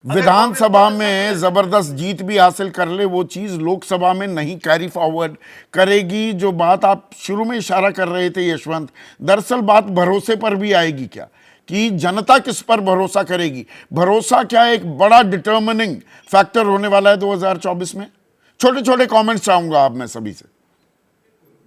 विधानसभा में जबरदस्त जीत भी हासिल कर ले, वो चीज लोकसभा में नहीं कैरी फॉरवर्ड करेगी। जो बात आप शुरू में इशारा कर रहे थे यशवंत, दरअसल बात भरोसे पर भी आएगी क्या, कि जनता किस पर भरोसा करेगी। भरोसा क्या एक बड़ा डिटर्मिनिंग फैक्टर होने वाला है 2024 में। छोटे छोटे कमेंट्स चाहूंगा आप मैं सभी से।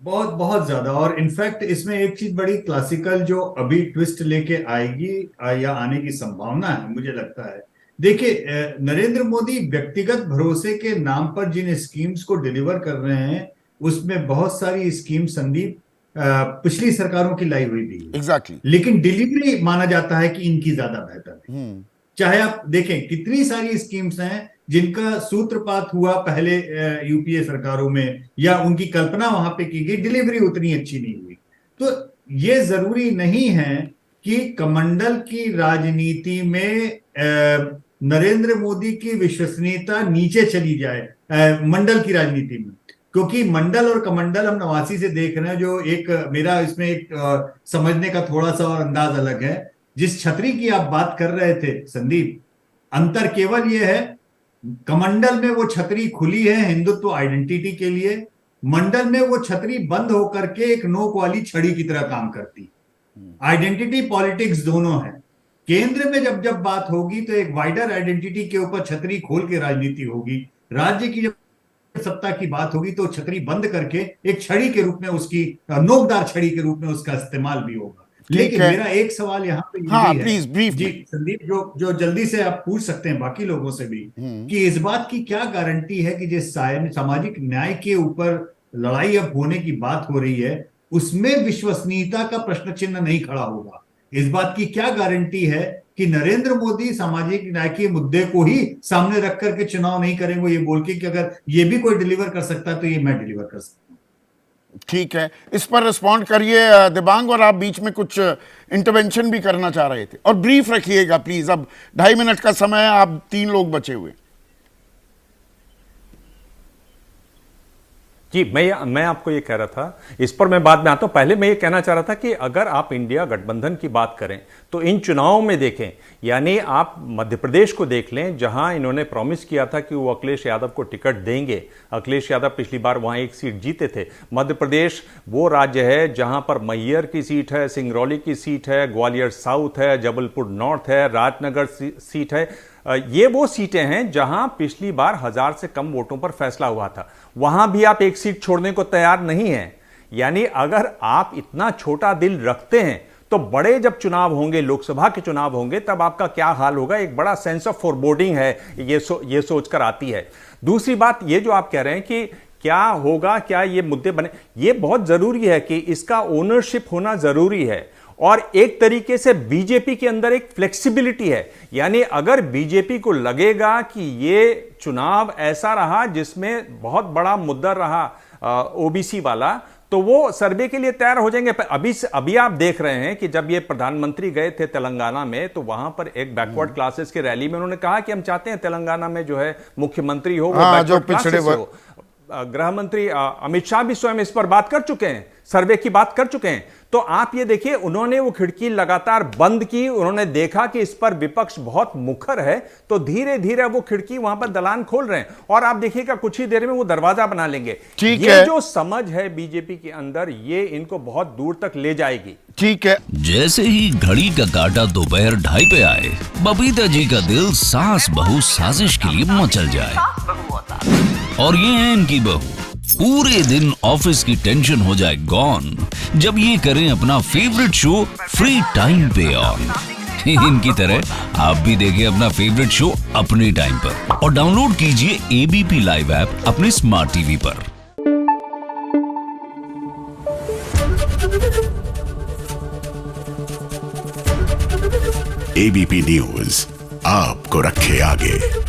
बहुत बहुत ज्यादा। और इनफैक्ट इसमें एक चीज बड़ी क्लासिकल जो अभी ट्विस्ट लेके आएगी या आने की संभावना है, मुझे लगता है। देखिए, नरेंद्र मोदी व्यक्तिगत भरोसे के नाम पर जिन स्कीम्स को डिलीवर कर रहे हैं, उसमें बहुत सारी स्कीम संदीप पिछली सरकारों की लाई हुई भी है। एग्जैक्टली। लेकिन डिलीवरी माना जाता है कि इनकी ज्यादा बेहतर है। चाहे आप देखें कितनी सारी स्कीम्स हैं जिनका सूत्रपात हुआ पहले यूपीए सरकारों में, या उनकी कल्पना वहां पे की गई, डिलीवरी उतनी अच्छी नहीं हुई। तो ये जरूरी नहीं है कि कमंडल की राजनीति में नरेंद्र मोदी की विश्वसनीयता नीचे चली जाए मंडल की राजनीति में, क्योंकि मंडल और कमंडल हम नवासी से देख रहे हैं। जो एक मेरा इसमें एक समझने का थोड़ा सा और अंदाज अलग है। जिस छतरी की आप बात कर रहे थे संदीप, अंतर केवल यह है, कमंडल में वो छतरी खुली है हिंदुत्व आइडेंटिटी के लिए, मंडल में वो छतरी बंद होकर के एक नोक वाली छड़ी की तरह काम करती। आइडेंटिटी पॉलिटिक्स दोनों है। केंद्र में जब जब बात होगी तो एक वाइडर आइडेंटिटी के ऊपर छतरी खोल के राजनीति होगी। राज्य की जब सत्ता की बात होगी तो छतरी बंद करके एक छड़ी के रूप में, उसकी नोकदार छड़ी के रूप में उसका इस्तेमाल भी होगा। लेकिन मेरा एक सवाल यहाँ पे ये प्लीज ब्रीफ जी संदीप, जो जल्दी से आप पूछ सकते हैं बाकी लोगों से भी, कि इस बात की क्या गारंटी है कि जिस सामाजिक न्याय के ऊपर लड़ाई अब होने की बात हो रही है, उसमें विश्वसनीयता का प्रश्न चिन्ह नहीं खड़ा होगा। इस बात की क्या गारंटी है कि नरेंद्र मोदी सामाजिक न्याय के मुद्दे को ही सामने रख करके चुनाव नहीं करेंगे, ये बोल के कि अगर ये भी कोई डिलीवर कर सकता है तो ये मैं डिलीवर कर सकता हूं। ठीक है, इस पर रिस्पॉन्ड करिए दिबांग। और आप बीच में कुछ इंटरवेंशन भी करना चाह रहे थे, और ब्रीफ रखिएगा प्लीज। अब 2.5 मिनट का समय है, आप 3 लोग बचे हुए। जी, मैं आपको ये कह रहा था, इस पर मैं बाद में आता हूं। पहले मैं ये कहना चाह रहा था कि अगर आप इंडिया गठबंधन की बात करें तो इन चुनावों में देखें, यानी आप मध्य प्रदेश को देख लें, जहां इन्होंने प्रॉमिस किया था कि वो अखिलेश यादव को टिकट देंगे। अखिलेश यादव पिछली बार वहां 1 सीट जीते थे। मध्य प्रदेश वो राज्य है जहां पर मैहर की सीट है, सिंगरौली की सीट है, ग्वालियर साउथ है, जबलपुर नॉर्थ है, राजनगर सीट है। ये वो सीटें हैं जहां पिछली बार 1000 से कम वोटों पर फैसला हुआ था। वहां भी आप 1 सीट छोड़ने को तैयार नहीं हैं। यानी अगर आप इतना छोटा दिल रखते हैं तो बड़े जब चुनाव होंगे, लोकसभा के चुनाव होंगे, तब आपका क्या हाल होगा। एक बड़ा सेंस ऑफ फोरबोर्डिंग है, ये सोचकर आती है। दूसरी बात, ये जो आप कह रहे हैं कि क्या होगा, क्या ये मुद्दे बने, ये बहुत जरूरी है कि इसका ओनरशिप होना जरूरी है। और एक तरीके से बीजेपी के अंदर एक फ्लेक्सिबिलिटी है। यानी अगर बीजेपी को लगेगा कि ये चुनाव ऐसा रहा जिसमें बहुत बड़ा मुद्दा रहा ओबीसी वाला, तो वो सर्वे के लिए तैयार हो जाएंगे। अभी आप देख रहे हैं कि जब ये प्रधानमंत्री गए थे तेलंगाना में, तो वहां पर एक बैकवर्ड क्लासेस के रैली में उन्होंने कहा कि हम चाहते हैं तेलंगाना में जो है मुख्यमंत्री हो वो बैकवर्ड क्लासेस हो। गृह मंत्री अमित शाह भी स्वयं इस पर बात कर चुके हैं, सर्वे की बात कर चुके हैं। तो आप ये देखिए, उन्होंने वो खिड़की लगातार बंद की। उन्होंने देखा कि इस पर विपक्ष बहुत मुखर है, तो धीरे धीरे वो खिड़की वहां पर दलान खोल रहे हैं। और आप देखिएगा कुछ ही देर में वो दरवाजा बना लेंगे। ये जो समझ है बीजेपी के अंदर, ये इनको बहुत दूर तक ले जाएगी। ठीक है। जैसे ही घड़ी का काटा दोपहर 2:30 पे आए, बबीता जी का दिल सास बहू साजिश के लिए मचल जाए। और ये है इनकी बहू, पूरे दिन ऑफिस की टेंशन हो जाए गॉन जब ये करें अपना फेवरेट शो फ्री टाइम पे ऑन। इनकी तरह आप भी देखें अपना फेवरेट शो अपने टाइम पर, और डाउनलोड कीजिए एबीपी लाइव ऐप अपने स्मार्ट टीवी पर। एबीपी न्यूज आपको रखे आगे।